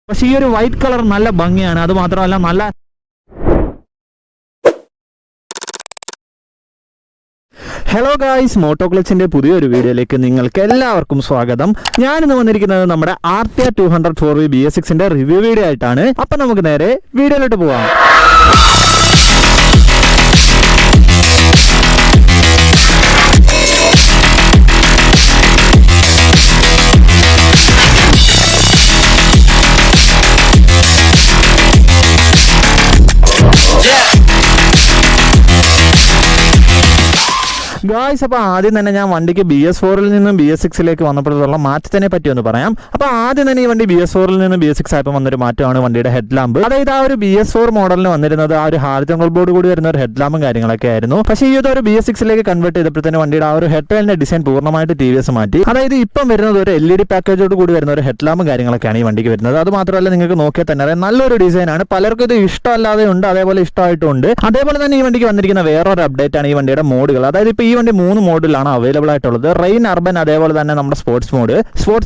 പക്ഷേ ഈ ഒരു വൈറ്റ് കളർ നല്ല ഭംഗിയാണ്. അത് മാത്രമല്ല നല്ല ഹലോ ഗായ്സ്, മോട്ടോക്ലച്ചിന്റെ പുതിയൊരു വീഡിയോയിലേക്ക് നിങ്ങൾക്ക് എല്ലാവർക്കും സ്വാഗതം. ഞാനിന്ന് വന്നിരിക്കുന്നത് നമ്മുടെ RTR 2004V BS6ന്റെ റിവ്യൂ വീഡിയോ ആയിട്ടാണ്. അപ്പം നമുക്ക് നേരെ വീഡിയോയിലോട്ട് പോവാം. ഗായ്സ്, അപ്പോൾ ആദ്യം തന്നെ ഞാൻ വണ്ടിക്ക് BS4ൽ നിന്നും BS6ലേക്ക് വന്നപ്പോഴുള്ള മാറ്റത്തിനെ പറ്റി ഒന്ന് പറയാം. അപ്പോൾ ആദ്യം തന്നെ ഈ വണ്ടി BS4ൽ നിന്നും BS6 ആയപ്പോൾ വന്നൊരു മാറ്റമാണ് വണ്ടിയുടെ ഹെഡ് ലാമ്പ്. അതായത് ആ ഒരു BS4 മോഡലിന് വന്നിരുന്നത് ആ ഒരു ഹാലജൻ ബോർഡ് കൂടി വരുന്ന ഒരു ഹെഡ് ലാമ്പും കാര്യങ്ങളൊക്കെ ആയിരുന്നു. പക്ഷേ ഈ ഒരു BS6ലേക്ക് കൺവേർട്ട് ചെയ്തപ്പോഴത്തേന് വണ്ടിയുടെ ആ ഒരു ഹെഡ് ടൈലിന്റെ ഡിസൈൻ പൂർണ്ണമായിട്ട് TVS മാറ്റി. അതായത് ഇപ്പം വരുന്നത് ഒരു LED പാക്കേജോട് കൂടി വരുന്ന ഒരു ഹെഡ് ലാമ്പും കാര്യങ്ങളൊക്കെയാണ് ഈ വണ്ടിക്ക് വരുന്നത്. അത് മാത്രമല്ല നിങ്ങൾക്ക് നോക്കിയാൽ തന്നെ അറിയാം, നല്ലൊരു ഡിസൈനാണ്. പലർക്കും ഇത് ഇഷ്ടമല്ലാതെ ഉണ്ട്, അതേപോലെ ഇഷ്ടമായിട്ടുണ്ട്. അതേപോലെ തന്നെ ഈ വണ്ടിക്ക് വന്നിരിക്കുന്ന വേറൊരു അപ്ഡേറ്റ് ആണ് ഈ വണ്ടിയുടെ മോഡുകൾ. അതായത് ഇപ്പോൾ ഈ വണ്ടി 3 മോഡിലാണ് അവൈലബിൾ ആയിട്ടുള്ളത്. റെയിൻ, അർബൻ, അതേപോലെ തന്നെ നമ്മുടെ സ്പോർട്സ്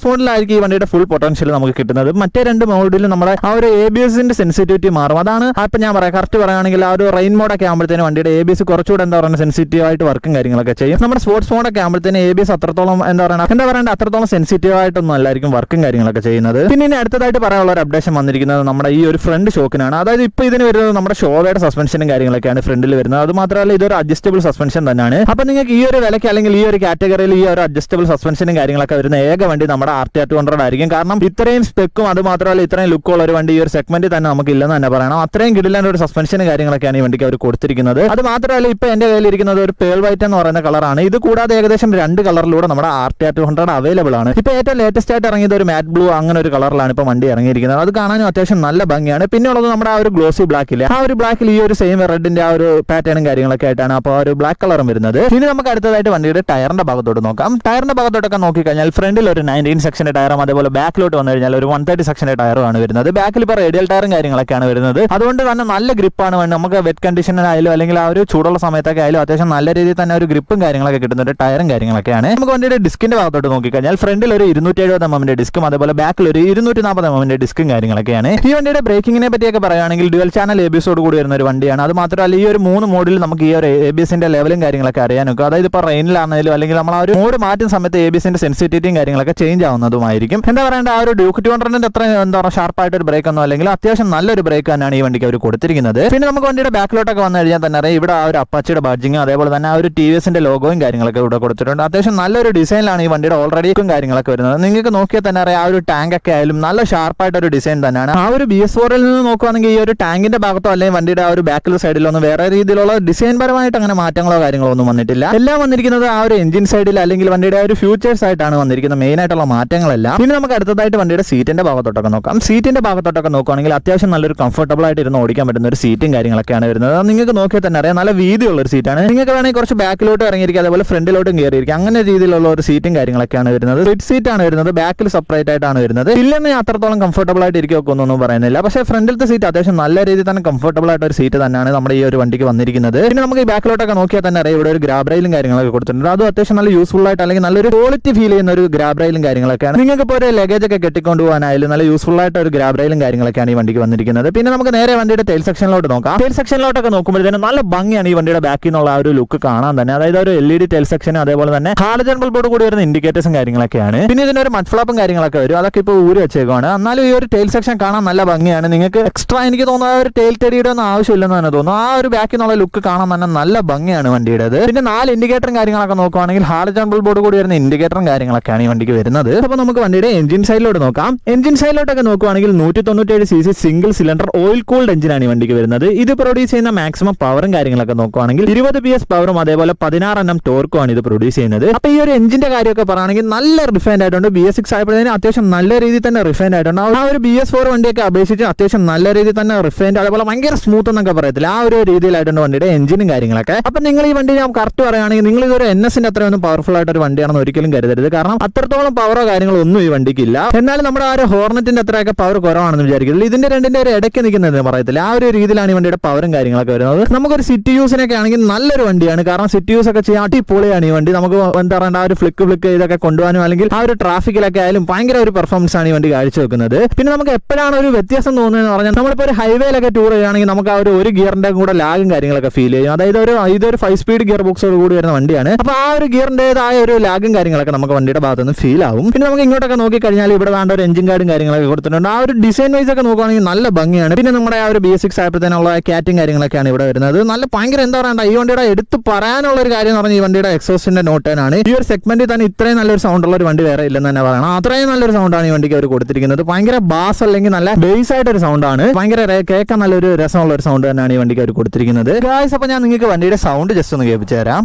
മോഡിലായിരിക്കും ഈ വണ്ടിയുടെ ഫുൾ പൊട്ടൻഷ്യൽ നമുക്ക് കിട്ടുന്നത്. മറ്റേ 2 മോഡിൽ നമ്മുടെ ആ ഒരു ABSന്റെ സെൻസിറ്റിവിറ്റി മാറും. അതാണ് ഇപ്പം ഞാൻ പറയാം, കറക്റ്റ് പറയുകയാണെങ്കിൽ ആ ഒരു റെയിൻ മോഡൊക്കെ ആകുമ്പോഴത്തേനും വണ്ടിയുടെ ABS കുറച്ചുകൂടെ എന്താ പറയുക സെൻസിറ്റീവ് ആയിട്ട് വർക്കും കാര്യങ്ങളൊക്കെ ചെയ്യും. നമ്മുടെ സ്പോർട്സ് മോഡൊക്കെ ആകുമ്പോഴത്തേനും ABS അത്രത്തോളം എന്താ പറയുക അത്രത്തോളം സെൻസിറ്റീവ് ആയിട്ടൊന്നും അല്ലായിരിക്കും വർക്കും കാര്യങ്ങളൊക്കെ ചെയ്യുന്നത്. പിന്നെ ഇനി അടുത്തതായിട്ട് പറയാനുള്ള ഒരു അപ്ഡേഷൻ വന്നിരിക്കുന്നത് നമ്മുടെ ഈ ഒരു ഫ്രണ്ട് ഷോക്കിനാണ്. അതായത് ഇപ്പോൾ ഇതിന് വരുന്നത് നമ്മുടെ ഷോവയുടെ സസ്പെൻഷനും കാര്യങ്ങളൊക്കെയാണ് ഫ്രണ്ടിൽ വരുന്നത്. അത് മാത്രമല്ല ഇതൊരു അഡ്ജസ്റ്റബിൾ സസ്പെൻഷൻ തന്നെയാണ്. അപ്പം നിങ്ങൾക്ക് ഈ ഒരു വിലയ്ക്ക് അല്ലെങ്കിൽ ഈ ഒരു കാറ്റഗറിയിൽ ഈ ഒരു അഡ്ജസ്റ്റബിൾ സസ്പെൻഷനും കാര്യങ്ങളൊക്കെ വരുന്ന ഏക വണ്ടി നമ്മുടെ RTR 200 ആയിരിക്കും. കാരണം ഇത്രയും സ്പെക്കും അത് മാത്രമല്ല ഇത്രയും ലുക്കുള്ള ഒരു വണ്ടി ഈ ഒരു സെഗ്മെന്റിൽ തന്നെ നമുക്ക് ഇല്ലെന്ന് തന്നെ പറയണം. അത്രയും കിടിലൻ ഒരു സസ്പെൻഷനും കാര്യങ്ങളൊക്കെയാണ് ഈ വണ്ടിക്ക് അവർ കൊടുത്തിരിക്കുന്നത്. അത് മാത്രമല്ല ഇപ്പൊ എന്റെ കയ്യിലിരിക്കുന്നത് ഒരു പേൾ വൈറ്റ് എന്ന് പറയുന്ന കളറാണ്. ഇത് കൂടാതെ ഏകദേശം 2 കളറിലൂടെ നമ്മുടെ RTR 200 അവൈലബിൾ ആണ്. ഇപ്പൊ ഏറ്റവും ലേറ്റസ്റ്റ് ആയിട്ട് ഇറങ്ങിയത് ഒരു മാറ്റ് ബ്ലൂ അങ്ങനെ ഒരു കളറിലാണ് ഇപ്പൊ വണ്ടി ഇറങ്ങിയിരിക്കുന്നത്. അത് കാണാനും അത്യാവശ്യം നല്ല ഭംഗിയാണ്. പിന്നെ ഉള്ളത് നമ്മുടെ ആ ഒരു ഗ്ലോസി ബ്ലാക്കില്ല, ആ ഒരു ബ്ലാക്കിൽ ഈ ഒരു സെയിം റെഡിന്റെ ആ ഒരു പാറ്റേണും കാര്യങ്ങളൊക്കെ ആയിട്ടാണ് അപ്പോൾ ആ ഒരു ബ്ലാക്ക് കളറും വരുന്നത്. ഇനി നമുക്ക് അടുത്തതായിട്ട് വണ്ടിയുടെ ടയറിന്റെ ഭാഗത്തോട്ട് നോക്കാം. ടയറിന്റെ ഭാഗത്തോട്ടൊക്കെ നോക്കിക്കഴിഞ്ഞാൽ ഫ്രണ്ടിൽ ഒരു 19 സെക്ഷന്റെ ടയറും അതേപോലെ ബാക്കിലോട്ട് വന്നു കഴിഞ്ഞാൽ ഒരു 130 സെക്ഷന്റെ ടയറുമാണ് വരുന്നത്. ബാക്കിൽ ഇപ്പോൾ റേഡിയൽ ടയറും കാര്യങ്ങളൊക്കെയാണ് വരുന്നത്. അതുകൊണ്ട് തന്നെ നല്ല ഗ്രിപ്പാണ് നമുക്ക് വെറ്റ് കണ്ടീഷനിലായാലും അല്ലെങ്കിൽ ആ ഒരു ചൂടുള്ള സമയത്തൊക്കെ ആയാലും അത്യാവശ്യം നല്ല രീതിയിൽ തന്നെ ഒരു ഗ്രിപ്പും കാര്യങ്ങളൊക്കെ കിട്ടുന്ന ഒരു ടയറും കാര്യങ്ങളൊക്കെയാണ്. നമുക്ക് വണ്ടിയുടെ ഡിസ്കിന്റെ ഭാഗത്തോട്ട് നോക്കിക്കഴിഞ്ഞാൽ ഫ്രണ്ടിൽ ഒരു 270 mm ഡിസ്കും അതേപോലെ ബാക്കിൽ ഒരു 240 mm ഡിസ്കും കാര്യങ്ങളൊക്കെയാണ്. ഈ വണ്ടിയുടെ ബ്രേക്കിങ്ങിനെ പറ്റിയൊക്കെ പറയുകയാണെങ്കിൽ ഡ്യുവൽ ചാനൽ ABSോട് കൂടി വരുന്ന ഒരു വണ്ടിയാണ്. അത് മാത്രമല്ല ഈ ഒരു 3 മോഡിൽ നമുക്ക് ഈ ഒരു ABSന്റെ ലെവലും കാര്യങ്ങളൊക്കെ അറിയാനൊക്കെ, അതായത് ഇപ്പോൾ റെയിനിലാണെങ്കിലും അല്ലെങ്കിൽ നമ്മൾ ആ ഒരു മോഡ് മാറ്റുന്ന സമയത്ത് ABSന്റെ സെൻസിറ്റിവിറ്റിയും കാര്യങ്ങളൊക്കെ ചേഞ്ച് ആവുന്നതുമായിരിക്കും. എന്താ പറയേണ്ട ആ ഒരു ഡ്യൂക്ക് 200ന്റെ അത്ര എന്താ പറയുക ഷാർപ്പായിട്ട് ഒരു ബ്രേക്ക് ഒന്നും അല്ലെങ്കിൽ അത്യാവശ്യം നല്ലൊരു ബ്രേക്ക് തന്നെയാണ് ഈ വണ്ടിക്ക് അവർ കൊടുത്തിരിക്കുന്നത്. പിന്നെ നമുക്ക് വണ്ടിയുടെ ബാക്കിലോട്ടൊക്കെ വന്നു കഴിഞ്ഞാൽ തന്നെ അറിയാം, ഇവിടെ ആ ഒരു അപ്പാച്ചിയുടെ ബാഡ്ജിങ് അതേപോലെ തന്നെ ആ ഒരു TVSന്റെ ലോഗോയും കാര്യങ്ങളൊക്കെ ഇവിടെ കൊടുത്തിട്ടുണ്ട്. അത്യാവശ്യം നല്ലൊരു ഡിസൈനിലാണ് ഈ വണ്ടിയുടെ ഓൾറെഡിക്കും കാര്യങ്ങളൊക്കെ വരുന്നത്. നിങ്ങൾക്ക് നോക്കിയാൽ തന്നെ അറിയാം, ആ ഒരു ടാങ്ക് ഒക്കെ ആയാലും നല്ല ഷാർപ്പായിട്ട് ഒരു ഡിസൈൻ തന്നെയാണ്. ആ ഒരു BS4ൽ നിന്ന് നോക്കുകയാണെങ്കിൽ ഈ ഒരു ടാങ്കിന്റെ ഭാഗത്തോ അല്ലെങ്കിൽ വണ്ടിയുടെ ആ ഒരു ബാക്കിൽ സൈഡിലോ ഒന്നും വേറെ രീതിയിലുള്ള ഡിസൈൻ പരമായിട്ട് അങ്ങനെ മാറ്റങ്ങളോ കാര്യങ്ങളോ ഒന്നും വന്നിട്ടില്ല. എല്ലാം വന്നിരിക്കുന്നത് ആ ഒരു എഞ്ചിൻ സൈഡിൽ അല്ലെങ്കിൽ വണ്ടിയുടെ ആ ഒരു ഫ്യൂച്ചേഴ്സ് ആയിട്ടാണ് വന്നിരിക്കുന്നത്. മെയിൻ ആയിട്ടുള്ള മാറ്റങ്ങളെല്ലാം. പിന്നെ നമുക്ക് അടുത്തതായിട്ട് വണ്ടിയുടെ സീറ്റിന്റെ ഭാഗത്തോട്ടൊക്കെ നോക്കാം. സീറ്റിന്റെ ഭാഗത്തോട്ടൊക്കെ നോക്കുകയാണെങ്കിൽ അത്യാവശ്യം നല്ലൊരു കംഫർട്ടബിൾ ആയിട്ട് ഇരുന്ന് ഓടിക്കാൻ പറ്റുന്ന ഒരു സീറ്റും കാര്യങ്ങളൊക്കെയാണ് വരുന്നത്. നിങ്ങൾക്ക് നോക്കിയാൽ തന്നെ അറിയാം, നല്ല വീതിയുള്ള ഒരു സീറ്റാണ്. നിങ്ങൾക്ക് വേണമെങ്കിൽ കുറച്ച് ബാക്കിലോട്ട് ഇറങ്ങിയിരിക്കുക അതേപോലെ ഫ്രണ്ടിലോട്ടും കയറിയിരിക്കുക അങ്ങനെ രീതിയിലുള്ള ഒരു സീറ്റും കാര്യങ്ങളൊക്കെയാണ് വരുന്നത്. സ്പ്ലിറ്റ് സീറ്റാണ് വരുന്നത്, ബാക്കിൽ സെപ്പറേറ്റ് ആയിട്ടാണ് വരുന്നത്. ഇല്ലെന്ന് അത്രത്തോളം കംഫർട്ടബിൾ ആയിട്ട് ഇരിക്കുകയൊക്കെ ഒന്നും പറയുന്നില്ല. പക്ഷേ ഫ്രണ്ടിലത്തെ സീറ്റ് അത്യാവശ്യം നല്ല രീതിയിൽ തന്നെ കംഫർട്ടബിൾ ആയിട്ട് ഒരു സീറ്റ് തന്നെയാണ് നമ്മുടെ ഈ ഒരു വണ്ടിക്ക് വന്നിരിക്കുന്നത്. പിന്നെ നമുക്ക് ഈ ബാക്കിലോട്ടൊക്കെ നോക്കിയാൽ തന്നെ അറിയാം, ഇവിടെ ഒരു ഗ്രാബ് റെയിലും കാര്യങ്ങളൊക്കെ കൊടുത്തിട്ടുണ്ട്. അതും അത്യാവശ്യം നല്ല യൂസ്ഫുൾ ആയിട്ട് അല്ലെങ്കിൽ നല്ലൊരു ക്വാളിറ്റി ഫീൽ ചെയ്യുന്ന ഒരു ഗ്രാബ് റെയിലും കാര്യങ്ങളൊക്കെയാണ്. നിങ്ങൾക്ക് ഇപ്പോൾ ഒരു ലഗേജ് ഒക്കെ കെട്ടിക്കൊണ്ട് പോകാനായാലും നല്ല യൂസ്ഫുൾ ആയിട്ട് ഒരു ഗ്രാബ് റെയിലും കാര്യങ്ങളൊക്കെയാണ് ഈ വണ്ടിക്ക് വന്നിരിക്കുന്നത്. പിന്നെ നമുക്ക് നേരെ വണ്ടിയുടെ ടെയിൽ സെക്ഷനിലോട്ട് നോക്കാം. ടെയിൽ സെക്ഷനിലോട്ടൊക്കെ നോക്കുമ്പോഴത്തേനും നല്ല ഭംഗിയാണ് ഈ വണ്ടിയുടെ ബാക്കിൽ നിന്നുള്ള ആ ഒരു ലുക്ക് കാണാൻ തന്നെ. അതായത് ഒരു LED ടെയിൽ സെക്ഷനും അതേപോലെ തന്നെ ഹാലജൻ ബോർഡ് കൂടി വരുന്ന ഇൻഡിക്കേറ്റേഴ്സും കാര്യങ്ങളൊക്കെയാണ്. പിന്നെ ഇതിനൊരു മഡ് ഫ്ലാപ്പും കാര്യങ്ങളൊക്കെ വരും. അതൊക്കെ ഇപ്പോൾ ഊരി വെച്ചേക്കാണ്. എന്നാലും ഈ ഒരു ടെയിൽ സെക്ഷൻ കാണാൻ നല്ല ഭംഗിയാണ്. നിങ്ങൾക്ക് എക്സ്ട്രാ എനിക്ക് തോന്നുന്ന ഒരു ടെയിൽ ടെടിയുടെ ഒന്നും ആവശ്യമില്ലെന്ന് തന്നെ തോന്നുന്നു. ആ ഒരു ബാക്കിൽ നിന്നുള്ള ലുക്ക് കാണാൻ തന്നെ നല്ല ഭംഗിയാണ് വണ്ടിയുടേത്. പിന്നെ 4 ഇൻഡിക്കേറ്ററും കാര്യങ്ങളൊക്കെ നോക്കുകയാണെങ്കിൽ ഹാലജൻ ബോർഡ് കൂടി വരുന്ന ഇൻഡിക്കേറ്ററും കാര്യങ്ങളൊക്കെയാണ് ഈ വണ്ടിക്ക് വരുന്നത്. അപ്പോൾ നമുക്ക് വണ്ടിയുടെ എഞ്ചിൻ സൈഡിലോട്ട് നോക്കാം. എഞ്ചിൻ സൈഡിലോട്ടൊക്കെ നോക്കുകയാണെങ്കിൽ 197cc single cylinder oil cooled എഞ്ചിനാണ് ഈ വണ്ടിക്ക് വരുന്നത്. ഇത് പ്രൊഡ്യൂസ് ചെയ്യുന്ന മാക്സിമം പവറും കാര്യങ്ങളൊക്കെ നോക്കുകയാണെങ്കിൽ 20 PS പവറും അതേപോലെ 16 Nm ടോർക്കും ആണ് ഇത് പ്രൊഡ്യൂസ് ചെയ്യുന്നത്. അപ്പോൾ ഈ ഒരു എഞ്ചിന്റെ കാര്യമൊക്കെ പറയുകയാണെങ്കിൽ നല്ല റിഫൈൻഡ് ആയിട്ടുണ്ട്. BS6 ആയപ്പോഴത്തേനും അത്യാവശ്യം നല്ല രീതിയിൽ തന്നെ റിഫൈൻഡ് ആയിട്ടുണ്ട്. ആ ഒരു BS4 വണ്ടിയൊക്കെ അപേക്ഷിച്ച് അത്യാവശ്യം നല്ല രീതിയിൽ തന്നെ റിഫൈൻഡ് അതേപോലെ ഭയങ്കര സ്മൂത്ത് എന്നൊക്കെ പറയത്തില്ല, ആ ഒരു രീതിയിലായിട്ടുണ്ട് വണ്ടിയുടെ എഞ്ചിനും കാര്യങ്ങളൊക്കെ. അപ്പം നിങ്ങൾ ഈ വണ്ടി ഞാൻ കറക്റ്റ് പറയുകയാണെങ്കിൽ നിങ്ങൾ ഇതൊരു NS-ന്റെ അത്രയൊന്നും പവർഫുൾ ആയിട്ട് ഒരു വണ്ടിയാണെന്ന് ഒരിക്കലും കരുതരുത്. കാരണം അത്രത്തോളം പവറോ കാര്യങ്ങളോ ഒന്നും ഈ വണ്ടിക്കില്ല. എന്നാലും നമ്മുടെ ആ ഒരു ഹോർണറ്റിന്റെ അത്രയൊക്കെ പവർ കുറവാണെന്ന് വിചാരിക്കില്ല. ഇതിന്റെ രണ്ടിന്റെ ഒരു ഇടയ്ക്ക് നിൽക്കുന്നതെന്ന് പറയത്തില്ല. ആ ഒരു രീതിയിലാണ് ഈ വണ്ടിയുടെ പവറും കാര്യങ്ങളൊക്കെ വരുന്നത്. നമുക്കൊരു സിറ്റി യൂസിനൊക്കെ ആണെങ്കിൽ നല്ലൊരു വണ്ടിയാണ്. കാരണം സിറ്റി യൂസ് ഒക്കെ ചെയ്യാൻ അടിപൊളിയാണ് ഈ വണ്ടി. നമുക്ക് എന്താ പറയുക, ആ ഒരു ഫ്ലിക്ക് ഇതൊക്കെ കൊണ്ടുപോകാനും അല്ലെങ്കിൽ ആ ഒരു ട്രാഫിക്കിലൊക്കെ ആയാലും ഭയങ്കര ഒരു പെർഫോമൻസ് ആണ് ഈ വണ്ടി കാഴ്ചവെക്കുന്നത്. പിന്നെ നമുക്ക് എപ്പോഴാണ് ഒരു വ്യത്യാസം തോന്നുന്നതെന്ന് പറഞ്ഞാൽ നമ്മളിപ്പോൾ ഒരു ഹൈവേയിലൊക്കെ ടൂർ ചെയ്യുകയാണെങ്കിൽ നമുക്ക് ആ ഒരു ഗിയറിന്റെ കൂടെ ലാഗും കാര്യങ്ങളൊക്കെ ഫീൽ ചെയ്യും. അതായത് ഇതൊരു 5 സ്പീഡ് ഗിയർ ബോക്സോട് കൂടി വരുന്ന വണ്ടിയാണ്. അപ്പോൾ ആ ഒരു ഗിയറിന്റേതായ ഒരു ലാഗും കാര്യങ്ങളൊക്കെ നമുക്ക് വണ്ടിയുടെ ഭാഗത്ത് നിന്ന് ഫീൽ ആവും. പിന്നെ നമുക്ക് ഇങ്ങോട്ടൊക്കെ നോക്കിക്കഴിഞ്ഞാൽ ഇവിടെ വേണ്ട ഒരു എഞ്ചിൻ കാർഡും കാര്യങ്ങളൊക്കെ കൊടുത്തിട്ടുണ്ട്. ആ ഒരു ഡിസൈൻ വൈസ് ഒക്കെ നോക്കുകയാണെങ്കിൽ നല്ല ഭംഗിയാണ്. പിന്നെ നമ്മുടെ ആ ഒരു BS6 ആയപ്പോഴത്തേനുള്ള കാറ്റും കാര്യങ്ങളൊക്കെയാണ് ഇവിടെ വരുന്നത്. നല്ല ഭയങ്കര എന്താ പറയണ്ട, ഈ വണ്ടിയുടെ എടുത്ത് പറയാനുള്ള ഒരു കാര്യം എന്ന് പറഞ്ഞാൽ ഈ വണ്ടിയുടെ എക്സോസ്റ്റിന്റെ നോട്ടാണ്. ഈ ഒരു സെഗ്മെന്റിൽ തന്നെ ഇത്രയും നല്ലൊരു സൗണ്ട് ഉള്ള ഒരു വണ്ടി വേറെ ഇല്ലെന്ന് തന്നെ പറയണം. അത്രയും നല്ലൊരു സൗണ്ടാണ് ഈ വണ്ടിക്ക് അവർ കൊടുത്തിരിക്കുന്നത്. ഭയങ്കര ബാസ് അല്ലെങ്കിൽ നല്ല ബേസ് ആയിട്ടൊരു സൗണ്ടാണ്. ഭയങ്കര കേൾക്കാൻ നല്ലൊരു രസമുള്ള ഒരു സൗണ്ട് തന്നെയാണ് ഈ വണ്ടിക്ക് അവർ കൊടുത്തിരിക്കുന്നത്. ഗായ്സ്, അപ്പോൾ ഞാൻ നിങ്ങൾക്ക് വണ്ടിയുടെ സൗണ്ട് ജസ്റ്റ് ഒന്ന് കേൾപ്പിച്ചു തരാം.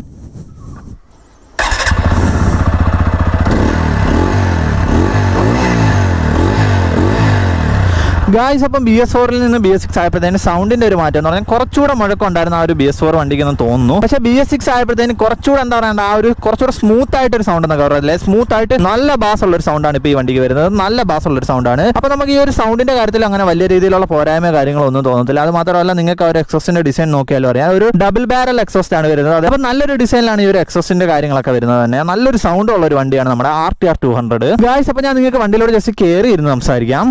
ഗായ്സ്, അപ്പം BS4-ൽ നിന്ന് BS6 ആയപ്പോഴത്തേന് സൗണ്ടിന്റെ ഒരു മാറ്റം എന്ന് പറഞ്ഞാൽ കുറച്ചുകൂടെ മുഴക്കം ഉണ്ടായിരുന്ന ആ ഒരു BS4 വണ്ടിക്ക് എന്ന് തോന്നുന്നു. പക്ഷേ BS6 ആയപ്പോഴത്തേന് കുറച്ചുകൂടെ എന്താ പറയണ്ട, ആ ഒരു കുറച്ചുകൂടെ സ്മൂത്ത് ആയിട്ടൊരു സൗണ്ട് എന്നൊക്കെ പറയല്ലേ, സ്മൂത്ത് ആയിട്ട് നല്ല ബാസ് ഉള്ള ഒരു സൗണ്ടാണ് ഇപ്പോൾ ഈ വണ്ടിക്ക് വരുന്നത്. നല്ല ബാസ് ഉള്ള ഒരു സൗണ്ടാണ്. അപ്പോൾ നമുക്ക് ഈ ഒരു സൗണ്ടിന്റെ കാര്യത്തിൽ അങ്ങനെ വലിയ രീതിയിലുള്ള പോരായ്മ കാര്യങ്ങളൊന്നും തോന്നത്തില്ല. അത് മാത്രമല്ല, നിങ്ങൾക്ക് ആ ഒരു എക്സോസ്റ്റിന്റെ ഡിസൈൻ നോക്കിയാലും അറിയാം, ഒരു ഡബിൾ ബാരൽ എക്സോസ്റ്റ് ആണ് വരുന്നത്. അപ്പോൾ നല്ലൊരു ഡിസൈനിലാണ് ഈ ഒരു എക്സോസ്റ്റിന്റെ കാര്യങ്ങളൊക്കെ വരുന്നത് തന്നെ. നല്ലൊരു സൗണ്ട് ഉള്ള ഒരു വണ്ടിയാണ് നമ്മുടെ RTR 200. ഗായ്സ്, അപ്പോൾ ഞാൻ നിങ്ങൾക്ക് വണ്ടിയിലൂടെ ജസ്റ്റ് കയറി ഇരുന്ന് സംസാരിക്കാം.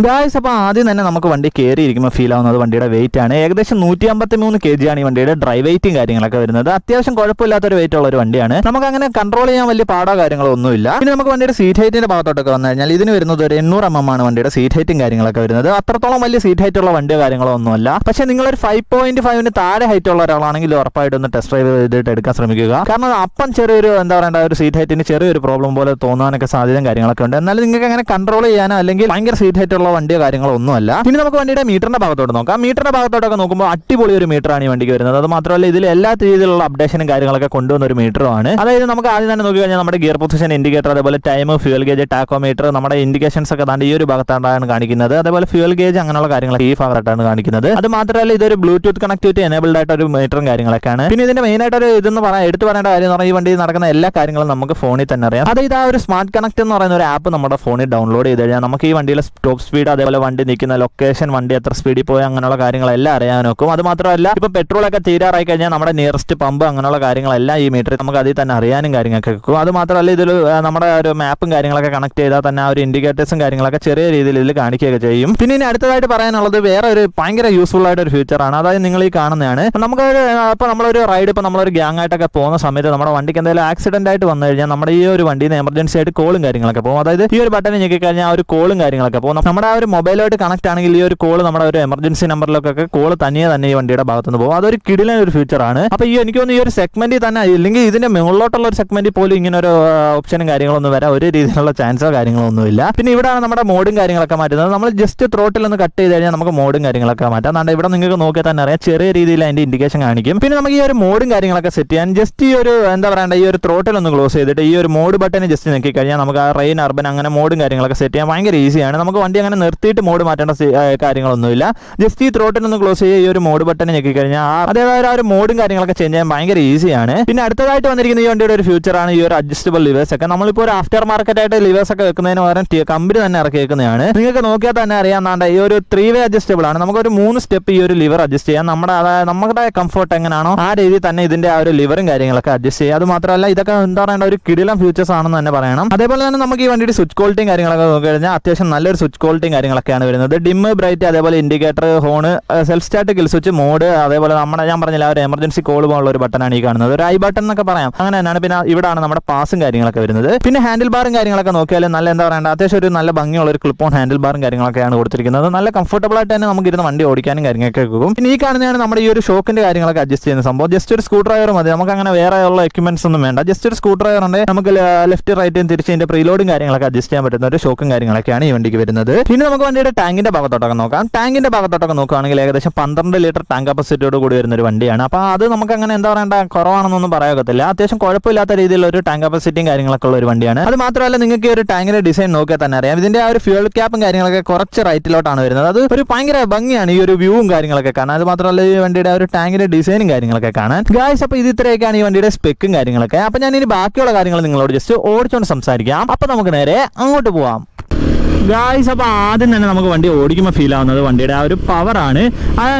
ഗായ്സ്, അപ്പോൾ ആദ്യം തന്നെ നമുക്ക് വണ്ടി കയറിയിരിക്കുമ്പോൾ ഫീൽ ആവുന്നത് വണ്ടിയുടെ വെയിറ്റ് ആണ്. ഏകദേശം 153 kg ആണ് ഈ വണ്ടിയുടെ ഡ്രൈ വെയിറ്റും കാര്യങ്ങളൊക്കെ വരുന്നത്. അത്യാവശ്യം കുഴപ്പമില്ലാത്തൊരു വെയിറ്റ് ഉള്ള ഒരു വണ്ടിയാണ്. നമുക്ക് അങ്ങനെ കൺട്രോൾ ചെയ്യാൻ വലിയ പാടോ കാര്യങ്ങളോ ഒന്നുമില്ല. പിന്നെ നമുക്ക് വണ്ടിയുടെ സീറ്റ് ഹൈറ്റിന്റെ ഭാഗത്തോട്ടൊക്കെ വന്നു കഴിഞ്ഞാൽ ഇതിന് വരുന്നത് ഒരു 800 mm ആണ് വണ്ടിയുടെ സീറ്റ് ഹൈറ്റും കാര്യങ്ങളൊക്കെ വരുന്നത്. അത്രത്തോളം വലിയ സീറ്റ് ഹൈറ്റ് ഉള്ള വണ്ടിയോ കാര്യങ്ങളോ ഒന്നുമല്ല. പക്ഷേ നിങ്ങളൊരു 5.5 താഴെ ഹൈറ്റ് ഉള്ള ഒരാളാണെങ്കിൽ ഉറപ്പായിട്ടും ഒന്ന് ടെസ്റ്റ് ഡ്രൈവ് ചെയ്തിട്ട് എടുക്കാൻ ശ്രമിക്കുക. കാരണം അപ്പം ചെറിയൊരു എന്താ പറയേണ്ട ഒരു സീറ്റ് ഹൈറ്റിന് ചെറിയൊരു പ്രോബ്ലം പോലെ തോന്നാനൊക്കെ സാധ്യതയും കാര്യങ്ങളൊക്കെ ഉണ്ട്. എന്നാലും നിങ്ങൾക്ക് അങ്ങനെ കൺട്രോൾ ചെയ്യാനോ അല്ലെങ്കിൽ ഭയങ്കര സീറ്റ് ഹൈറ്റ് ഉള്ള വണ്ടിയോ കാര്യങ്ങളോ ഒന്നുമല്ല. ഇനി നമുക്ക് വണ്ടിയുടെ മീറ്ററിന്റെ ഭാഗത്തോട്ട് നോക്കാം. മീറ്ററിന്റെ ഭാഗത്തോട്ടൊക്കെ നോക്കുമ്പോൾ അടിപൊളി ഒരു മീറ്ററാണ് ഈ വണ്ടിക്ക് വരുന്നത്. അത് മാത്രമല്ല, ഇതിൽ എല്ലാ രീതിയിലുള്ള അപ്ഡേഷനും കാര്യങ്ങളൊക്കെ കൊണ്ടുവന്ന ഒരു മീറ്ററുമാണ്. അതായത് നമുക്ക് ആദ്യം തന്നെ നോക്കി കഴിഞ്ഞാൽ നമ്മുടെ ഗിയർ പൊസിഷൻ ഇൻഡിക്കേറ്റർ, അതേപോലെ ടൈം, ഫ്യൂൽ ഗേജ്, ടാക്കോമീറ്റർ, നമ്മുടെ ഇൻഡിക്കേഷൻസ് ഒക്കെ ഈ ഒരു ഭാഗത്താണ് കാണിക്കുന്നത്. അതേപോലെ ഫ്യൂൽ ഗേജ് അങ്ങനെയുള്ള കാര്യങ്ങളൊക്കെ ഈ ഭാഗത്തായിട്ടാണ് കാണിക്കുന്നത്. അത് മാത്രമല്ല, ഇതൊരു ബ്ലൂടൂത്ത് കണക്ടിവിറ്റി എനേബിൾഡ് ആയിട്ട് ഒരു മീറ്ററും കാര്യങ്ങളൊക്കെയാണ്. പിന്നെ ഇതിന്റെ മെയിൻ ആയിട്ട് ഒരു ഇതെന്ന് എടുത്തു പറയേണ്ട കാര്യം എന്ന് പറഞ്ഞാൽ ഈ വണ്ടി നടക്കുന്ന എല്ലാ കാര്യങ്ങളും നമുക്ക് ഫോണിൽ തന്നെ അറിയാം. അതായത് ആ ഒരു സ്മാർട്ട് കണക്ട് എന്ന് പറയുന്ന ഒരു ആപ്പ് നമ്മുടെ ഫോണിൽ ഡൗൺലോഡ് ചെയ്ത് കഴിഞ്ഞാൽ നമുക്ക് ഈ വണ്ടിയിലെ ടോപ്പ് സ്പീഡ്, അതേപോലെ വണ്ടി നിൽക്കുന്ന ലൊക്കേഷൻ, വണ്ടി എത്ര സ്പീഡിൽ പോയി അങ്ങനെയുള്ള കാര്യങ്ങളെല്ലാം അറിയാൻ നോക്കും. അത് മാത്രമല്ല, ഇപ്പൊ പെട്രോളൊക്കെ തീരാറായി കഴിഞ്ഞാൽ നമ്മുടെ നിയറസ്റ്റ് പമ്പ് അങ്ങനെയുള്ള കാര്യങ്ങളെല്ലാം ഈ മീറ്ററിൽ നമുക്ക് അതിൽ തന്നെ അറിയാനും കാര്യങ്ങളൊക്കെ വെക്കും. അത് മാത്രമല്ല, ഇതിൽ നമ്മുടെ ഒരു മാപ്പും കാര്യങ്ങളൊക്കെ കണക്ട് ചെയ്താൽ തന്നെ ആ ഒരു ഇൻഡിക്കേറ്റേഴ്സും കാര്യങ്ങളൊക്കെ ചെറിയ രീതിയിൽ ഇതിൽ കാണിക്കുകയൊക്കെ ചെയ്യും. പിന്നെ ഇനി അടുത്തതായിട്ട് പറയാനുള്ളത് വേറെ ഒരു ഭയങ്കര യൂസ്ഫുൾ ആയിട്ട് ഒരു ഫീച്ചറാണ്. അതായത് നിങ്ങൾ ഈ കാണുന്നതാണ്. നമുക്ക് ഇപ്പോൾ നമ്മളൊരു റൈഡ്, ഇപ്പോൾ നമ്മളൊരു ഗ്യാങ് ആയിട്ടൊക്കെ പോകുന്ന സമയത്ത് നമ്മുടെ വണ്ടിക്ക് എന്തെങ്കിലും ആക്സിഡന്റ് ആയിട്ട് വന്നു കഴിഞ്ഞാൽ നമ്മുടെ ഈ ഒരു വണ്ടിയിൽ നിന്ന് എമർജൻസി ആയിട്ട് കോളും കാര്യങ്ങളൊക്കെ പോകും. അതായത് ഈ ഒരു ബട്ടൺ ഞെക്കി കഴിഞ്ഞാൽ ആ ഒരു കോളും കാര്യങ്ങളൊക്കെ പോകും. നമ്മുടെ ആ ഒരു മൊബൈലായിട്ട് കണക്ട് ആണെങ്കിൽ ഈ ഒരു കോൾ നമ്മുടെ ഒരു എമർജൻസി നമ്പറിലൊക്കെ കോൾ തന്നെ ഈ വണ്ടിയുടെ ഭാഗത്തുനിന്ന് പോകും. അതൊരു കിടിലൻ ഒരു ഫീച്ചറാണ്. അപ്പോൾ എനിക്ക് തോന്നുന്നു ഈ ഒരു സെഗ്മെന്റിൽ തന്നെ, അല്ലെങ്കിൽ ഇതിന്റെ മുകളിലോട്ടുള്ള ഒരു സെഗ്മെന്റിൽ പോലും ഇങ്ങനെ ഒരു ഓപ്ഷനും കാര്യങ്ങളൊന്നും വരാൻ ഒരു രീതിയിലുള്ള ചാൻസോ കാര്യങ്ങളോ ഒന്നുമില്ല. പിന്നെ ഇവിടെയാണ് നമ്മുടെ മോഡും കാര്യങ്ങളൊക്കെ മാറ്റുന്നത്. നമ്മൾ ജസ്റ്റ് ത്രോട്ടിൽ ഒന്ന് കട്ട് ചെയ്ത് കഴിഞ്ഞാൽ നമുക്ക് മോഡും കാര്യങ്ങളൊക്കെ മാറ്റാം. അതുകൊണ്ട് ഇവിടെ നിങ്ങൾക്ക് നോക്കിയാൽ തന്നെ അറിയാം, ചെറിയ രീതിയിൽ അതിന്റെ ഇൻഡിക്കേഷൻ കാണിക്കും. പിന്നെ നമുക്ക് ഈ ഒരു മോഡും കാര്യങ്ങളൊക്കെ സെറ്റ് ചെയ്യാൻ ജസ്റ്റ് ഈ ഒരു എന്താ പറയണ്ട, ഈ ഒരു ത്രോട്ടിൽ ഒന്ന് ക്ലോസ് ചെയ്തിട്ട് ഈ ഒരു മോഡ് ബട്ടൺ ജസ്റ്റ് നോക്കി കഴിഞ്ഞാൽ നമുക്ക് ആ റെയിൻ, അർബൻ അങ്ങനെ മോഡും കാര്യങ്ങളൊക്കെ സെറ്റ് ചെയ്യാൻ ഭയങ്കര ഈസിയാണ്. നമുക്ക് വണ്ടി അങ്ങനെ നിർത്തിയിട്ട് മോഡ് മാറ്റേണ്ട കാര്യങ്ങളൊന്നുമില്ല. ജസ്റ്റ് ഈ ത്രോട്ടിൽ ഒന്ന് ക്ലോസ് ചെയ്യുക, ഈ ഒരു മോഡ് ബട്ടൺ ഞെക്കി കഴിഞ്ഞാൽ അതേതായ ആ ഒരു മോഡും കാര്യങ്ങളൊക്കെ ചേഞ്ച് ചെയ്യാൻ ഭയങ്കര ഈസിയാണ്. പിന്നെ അടുത്തതായിട്ട് വന്നിരിക്കുന്ന ഈ വണ്ടിയുടെ ഒരു ഫ്യൂച്ചറാണ് ഈ ഒരു അഡ്ജസ്റ്റബിൾ ലിവേഴ്സ് ഒക്കെ. നമ്മളിപ്പോൾ ഒരു ആഫ്റ്റർ മാർക്കറ്റ് ആയിട്ട് ലിവേഴ്സ് ഒക്കെ വെക്കുന്നതിന് പകരം കമ്പനി തന്നെ ഇറക്കി വെക്കുന്നതാണ്. നിങ്ങൾക്ക് നോക്കിയാൽ തന്നെ അറിയാം, ഈ ഒരു 3-way അഡ്ജസ്റ്റബിൾ ആണ്. നമുക്കൊരു 3 സ്റ്റെപ്പ് ഈ ഒരു ലിവർ അഡ്ജസ്റ്റ് ചെയ്യാം. നമ്മുടെ കംഫർട്ട് എങ്ങനെയാണോ ആ രീതിയിൽ തന്നെ ഇതിന്റെ ആ ഒരു ലിവറും കാര്യങ്ങളൊക്കെ അഡ്ജസ്റ്റ് ചെയ്യാം. അത് മാത്രമല്ല, ഇതൊക്കെ എന്താ പറയേണ്ട ഒരു കിടിലം ഫ്യൂച്ചേഴ്സ് ആണെന്ന് തന്നെ പറയണം. അതേപോലെ തന്നെ നമുക്ക് ഈ വണ്ടിയുടെ സ്വിച്ച് ക്വാളിറ്റിയും കാര്യങ്ങളൊക്കെ നോക്കി കഴിഞ്ഞാൽ അത്യാവശ്യം നല്ലൊരു സ്വിച്ച് ക്വാളിറ്റിയും കാര്യങ്ങളൊക്കെയാണ് വരുന്നത്. ഡിം, ബ്രൈറ്റ്, അതേപോലെ indicator, horn, self start, kill switch, mode, അതേപോലെ ഞാൻ പറഞ്ഞില്ല ഒരു എമർജൻസി കോൾ പോലുള്ള ഒരു ബട്ടണാണ് ഈ കാണുന്നത്. ഒരു ഐ ബട്ടൺ എന്നൊക്കെ പറയാം, അങ്ങനെ തന്നെയാണ്. പിന്നെ ഇവിടെയാണ് നമ്മുടെ പാസും കാര്യങ്ങളൊക്കെ വരുന്നത്. പിന്നെ ഹാൻഡിൽ ബാറും കാര്യങ്ങളൊക്കെ നോക്കിയാൽ നല്ല എന്താ പറയണ്ട, അത്യാവശ്യം ഒരു നല്ല ഭംഗിയുള്ള ഒരു ക്ലിപ്പ് ഓൺ ഹാൻഡിൽ ബാറും കാര്യങ്ങളൊക്കെയാണ് കൊടുത്തിരിക്കുന്നത്. നല്ല കംഫർട്ടബിൾ ആയിട്ട് തന്നെ നമുക്ക് ഇരുന്ന് വണ്ടി ഓടിക്കാനും കാര്യങ്ങളൊക്കെ പോകും. പിന്നെ ഈ കാണുന്നതാണ് നമ്മുടെ ഈ ഒരു ഷോക്കിന്റെ കാര്യങ്ങളൊക്കെ അഡ്ജസ്റ്റ് ചെയ്യുന്ന സംഭവം. ജസ്റ്റ് ഒരു സ്ക്രൂ ഡ്രൈവർ മതി, നമുക്ക് അങ്ങനെ വേറെ ഉള്ള എക്യുപ്മെന്റ്സ് ഒന്നും വേണ്ട. ജസ്റ്റ് ഒരു സ്ക്രൂ ഡ്രൈവർ ഉണ്ട്, നമുക്ക് ലെഫ്റ്റ് റൈറ്റും തിരിച്ച് ഇതിന്റെ പ്രീലോഡും കാര്യങ്ങളൊക്കെ അഡ്ജസ്റ്റ് ചെയ്യാൻ പറ്റുന്ന ഒരു ഷോക്കും കാര്യങ്ങളൊക്കെയാണ് ഈ വണ്ടിക്ക് വരുന്നത്. ഇനി നമുക്ക് വണ്ടിയുടെ ടാങ്കിന്റെ ഭാഗത്തോട്ടൊക്കെ നോക്കാം. ടാങ്കിന്റെ ഭാഗത്തോട്ടൊക്കെ നോക്കുകയാണെങ്കിൽ ഏകദേശം 12 ലിറ്റർ ടാങ്ക് കപ്പാസിറ്റിയോട് കൂടി വരുന്ന ഒരു വണ്ടിയാണ്. അപ്പോൾ അത് നമുക്ക് അങ്ങനെ എന്താ പറയേണ്ട കുറവാണെന്നൊന്നും പറയാകത്തില്ല. അത്യാവശ്യം കുഴപ്പമില്ലാത്ത രീതിയിലുള്ള ഒരു ടാങ്ക് കപ്പാസിറ്റിയും കാര്യങ്ങളൊക്കെ ഉള്ള ഒരു വണ്ടിയാണ്. അത് മാത്രമല്ല നിങ്ങൾക്ക് ഈ ഒരു ടാങ്കിന്റെ ഡിസൈൻ നോക്കിയാൽ തന്നെ അറിയാം. ഇതിന്റെ ആ ഒരു ഫ്യൂൽ ക്യാപ്പും കാര്യങ്ങളൊക്കെ കുറച്ച് റൈറ്റിലോട്ടാണ് വരുന്നത്. അത് ഒരു ഭയങ്കര ഭംഗിയാണ് ഈ ഒരു വ്യൂവും കാര്യങ്ങളൊക്കെ കാണാൻ. അത് മാത്രമല്ല ഈ വണ്ടിയുടെ ഒരു ടാങ്കിന്റെ ഡിസൈനും കാര്യങ്ങളൊക്കെ കാണാൻ. ഗായ്സ്, അപ്പോൾ ഇത് ഇത്രയൊക്കെയാണ് ഈ വണ്ടിയുടെ സ്പെക്കും കാര്യങ്ങളൊക്കെ. അപ്പോൾ ഞാൻ ഇനി ബാക്കിയുള്ള കാര്യങ്ങൾ നിങ്ങളോട് ജസ്റ്റ് ഓടിച്ചുകൊണ്ട് സംസാരിക്കാം. അപ്പോൾ നമുക്ക് നേരെ അങ്ങോട്ട് പോവാം. ഗായ്സ്, അപ്പോൾ ആദ്യം തന്നെ നമുക്ക് വണ്ടി ഓടിക്കുമ്പോൾ ഫീൽ ആവുന്നത് വണ്ടിയുടെ ആ ഒരു പവറാണ്.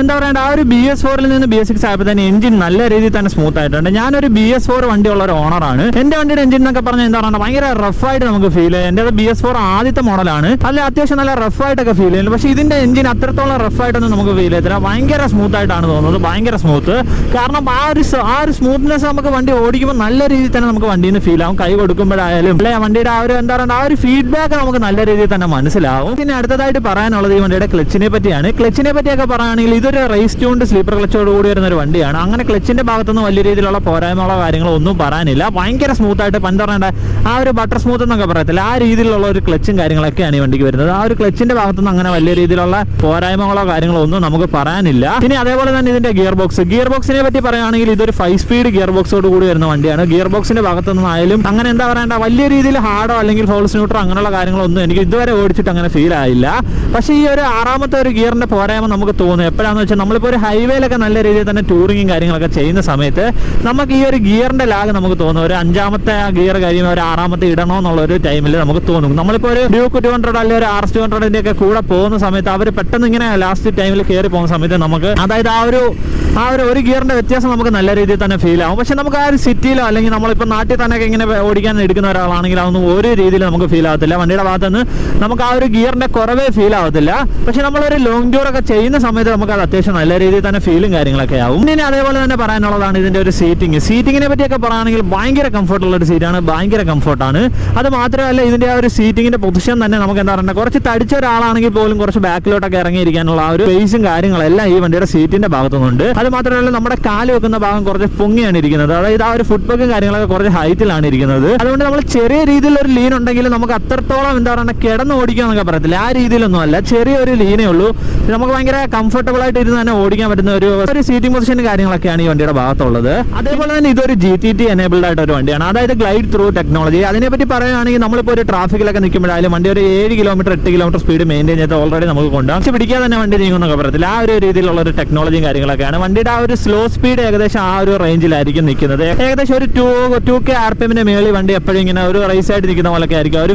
എന്താ പറയണ്ട, ആ ഒരു BS4 നിന്ന് BS6 ആയപ്പോൾ തന്നെ എഞ്ചിൻ നല്ല രീതിയിൽ തന്നെ സ്മൂത്ത് ആയിട്ടുണ്ട്. ഞാനൊരു BS4 വണ്ടിയുള്ള ഒരു ഓണറാണ്. എൻ്റെ വണ്ടിയുടെ എഞ്ചിൻ എന്നൊക്കെ പറഞ്ഞാൽ എന്താ പറയുക, ഭയങ്കര റഫായിട്ട് നമുക്ക് ഫീൽ ചെയ്യും. എൻ്റെ BS4 ആദ്യത്തെ മോഡലാണ്. അല്ല, അത്യാവശ്യം നല്ല റഫായിട്ടൊക്കെ ഫീൽ ചെയ്യുന്നു. പക്ഷേ ഇതിൻ്റെ എഞ്ചിൻ അത്രത്തോളം റഫായിട്ടൊന്നും നമുക്ക് ഫീൽ ചെയ്തില്ല. ഭയങ്കര സ്മൂത്ത് ആയിട്ടാണ് തോന്നുന്നത്, ഭയങ്കര സ്മൂത്ത്. കാരണം ആ ഒരു സ്മൂത്ത്നെസ് നമുക്ക് വണ്ടി ഓടിക്കുമ്പോൾ നല്ല രീതിയിൽ തന്നെ നമുക്ക് വണ്ടിയിൽ നിന്ന് ഫീൽ ആവും. കൈ കൊടുക്കുമ്പോഴായാലും അല്ലെ വണ്ടിയുടെ ആ ഒരു എന്താ പറയുക, ആ ഒരു ഫീഡ്ബാക്ക് നമുക്ക് നല്ല രീതിയിൽ തന്നെ മനസ്സിലാവും. പിന്നെ അടുത്തതായിട്ട് പറയാനുള്ളത് ഈ വണ്ടിയുടെ ക്ലച്ചിനെ പറ്റിയാണ്. ക്ലച്ചിനെ പറ്റിയൊക്കെ പറയുകയാണെങ്കിൽ ഇതൊരു റേസ് ട്യൂൺഡ് സ്ലീപ്പർ ക്ലച്ചോട് കൂടി വരുന്ന ഒരു വണ്ടിയാണ്. അങ്ങനെ ക്ലച്ചിന്റെ ഭാഗത്തൊന്നും വലിയ രീതിയിലുള്ള പോരായ്മകളോ കാര്യങ്ങളോ ഒന്നും പറയാനില്ല. ഭയങ്കര സ്മൂത്ത് ആയിട്ട് പന്തറേണ്ട ആ ഒരു ബട്ടർ സ്മൂത്ത് എന്നൊക്കെ പറയത്തില്ല, ആ രീതിയിലുള്ള ഒരു ക്ലച്ചും കാര്യങ്ങളൊക്കെയാണ് ഈ വണ്ടിക്ക് വരുന്നത്. ആ ഒരു ക്ലച്ചിന്റെ ഭാഗത്തൊന്നും അങ്ങനെ വലിയ രീതിയിലുള്ള പോരായ്മകളോ കാര്യങ്ങളോ ഒന്നും നമുക്ക് പറയാനില്ല. പിന്നെ അതേപോലെ തന്നെ ഇതിന്റെ ഗിയർ ബോക്സിനെ പറ്റി പറയുകയാണെങ്കിൽ ഇതൊരു 5 സ്പീഡ് ഗിയർ ബോക്സോട് കൂടി വരുന്ന വണ്ടിയാണ്. ഗിയർ ബോക്സിന്റെ ഭാഗത്തൊന്നും ആയാലും അങ്ങനെ എന്താ പറയണ്ട വലിയ രീതിയിൽ ഹാർഡോ അല്ലെങ്കിൽ ഫോൾസ് ന്യൂട്രോ അങ്ങനെയുള്ള കാര്യങ്ങളൊന്നും എനിക്ക് ഇതുവരെ ഓടിച്ചിട്ട് അങ്ങനെ ഫീൽ ആയില്ല. പക്ഷേ ഈ ഒരു ആറാമത്തെ ഒരു ഗിയറിന്റെ പോരായ്മ നമുക്ക് തോന്നും എപ്പോഴാണെന്ന് വെച്ചാൽ നമ്മളിപ്പോൾ ഒരു ഹൈവേയിലൊക്കെ നല്ല രീതിയിൽ തന്നെ ടൂറിങ്ങും കാര്യങ്ങളൊക്കെ ചെയ്യുന്ന സമയത്ത് നമുക്ക് ഈ ഒരു ഗിയറിന്റെ ലാഗ് നമുക്ക് തോന്നും. ഒരു 5ാമത്തെ ഗിയർ കഴിയുമ്പോൾ ഒരു 6ാമത്തെ ഇടണോ എന്നുള്ള ഒരു ടൈമിൽ നമുക്ക് തോന്നും. നമ്മളിപ്പോൾ ഒരു ഡ്യൂക്ക് 200 അല്ലെങ്കിൽ ഒരു RS 200 ഒക്കെ കൂടെ പോകുന്ന സമയത്ത് അവർ പെട്ടെന്ന് ഇങ്ങനെ ലാസ്റ്റ് ടൈമിൽ കയറി പോകുന്ന സമയത്ത് നമുക്ക് അതായത് ആ ഒരു ഗിയറിന്റെ വ്യത്യാസം നമുക്ക് നല്ല രീതിയിൽ തന്നെ ഫീൽ ആവും. പക്ഷെ നമുക്ക് ആ ഒരു സിറ്റിയിലോ അല്ലെങ്കിൽ നമ്മളിപ്പോൾ നാട്ടിൽ തന്നെ ഇങ്ങനെ ഓടിക്കാൻ എടുക്കുന്ന ഒരാളാണെങ്കിൽ അതൊന്നും ഒരു രീതിയിൽ നമുക്ക് ഫീൽ ആവത്തില്ല. വണ്ടിയുടെ ഭാഗത്തുനിന്ന് നമുക്ക് ആ ഒരു ഗിയറിന്റെ കുറവേ ഫീൽ ആവത്തില്ല. പക്ഷെ നമ്മളൊരു ലോങ് ടൂർ ഒക്കെ ചെയ്യുന്ന സമയത്ത് നമുക്ക് അത് അത്യാവശ്യം നല്ല രീതിയിൽ തന്നെ ഫീലും കാര്യങ്ങളൊക്കെ ആവും. ഇനി അതേപോലെ തന്നെ പറയാനുള്ളതാണ് ഇതിന്റെ ഒരു സീറ്റിങ്ങിനെ പറ്റിയൊക്കെ പറയുകയാണെങ്കിൽ ഭയങ്കര കംഫർട്ടുള്ള ഒരു സീറ്റാണ്, ഭയങ്കര കംഫർട്ടാണ്. അത് മാത്രമല്ല ഇതിന്റെ ആ ഒരു സീറ്റിങ്ങിന്റെ പൊസിഷൻ തന്നെ നമുക്ക് എന്താ പറയുക, കുറച്ച് തടിച്ച ഒരാളാണെങ്കിൽ പോലും കുറച്ച് ബാക്കിലോട്ടൊക്കെ ഇറങ്ങിയിരിക്കാനുള്ള ആ ഒരു സ്പേസും കാര്യങ്ങളെല്ലാം ഈ വണ്ടിയുടെ സീറ്റിന്റെ ഭാഗത്തുനിന്നുണ്ട്. അത് മാത്രമല്ല നമ്മുടെ കാല് വെക്കുന്ന ഭാഗം കുറച്ച് പൊങ്ങിയാണ് ഇരിക്കുന്നത്. അതായത് ആ ഒരു ഫുട് ബെക്കും കാര്യങ്ങളൊക്കെ കുറച്ച് ഹൈറ്റിലാണ് ഇരിക്കുന്നത്. അതുകൊണ്ട് നമ്മൾ ചെറിയ രീതിയിലുള്ള ഒരു ലീൻ ഉണ്ടെങ്കിൽ നമുക്ക് അത്രത്തോളം എന്താ പറയുക കിടന്ന് ഓടിക്കുക എന്നൊക്കെ പറയത്തില്ല, ആ രീതിയിലൊന്നും അല്ല. ചെറിയൊരു ലീനേ ഉള്ളൂ. നമുക്ക് ഭയങ്കര കംഫർട്ടബിൾ ആയിട്ട് ഇരുന്ന് തന്നെ ഓടിക്കാൻ പറ്റുന്ന ഒരു സീറ്റിംഗ് പൊസിഷൻ കാര്യങ്ങളൊക്കെയാണ് ഈ വണ്ടിയുടെ ഭാഗത്തുള്ളത്. അതേപോലെ തന്നെ ഇതൊരു GTT എനേബിൾഡ് ആയിട്ട് ഒരു വണ്ടിയാണ്, അതായത് ഗ്ലൈഡ് ത്രൂ ടെക്നോളജി. അതിനെപ്പറ്റി പറയുകയാണെങ്കിൽ നമ്മളിപ്പോൾ ഒരു ട്രാഫിക്കിലൊക്കെ നിൽക്കുമ്പോഴായാലും വണ്ടി ഒരു 7 കിലോമീറ്റർ 8 കിലോമീറ്റർ സ്പീഡ് മെയിൻറ്റെയിൻ ചെയ്ത് ഓൾറെഡി നമുക്ക് കൊണ്ടുപോകാം. പക്ഷെ പിടിക്കാതെ തന്നെ വണ്ടി നീങ്ങുന്നൊക്കെ പറയത്തില്ല, ആ ഒരു രീതിയിലുള്ള ഒരു ടെക്നോളജിയും കാര്യങ്ങളൊക്കെയാണ്. വണ്ടിയുടെ ആ ഒരു സ്ലോ സ്പീഡ് ഏകദേശം ആ ഒരു റേഞ്ചിലായിരിക്കും നിൽക്കുന്നത്. ഏകദേശം ഒരു 2K RPM മേളിൽ വണ്ടി എപ്പോഴും ഇങ്ങനെ ഒരു റേസ് ആയിട്ട് നിൽക്കുന്ന പോലൊക്കെ ആയിരിക്കും ഒരു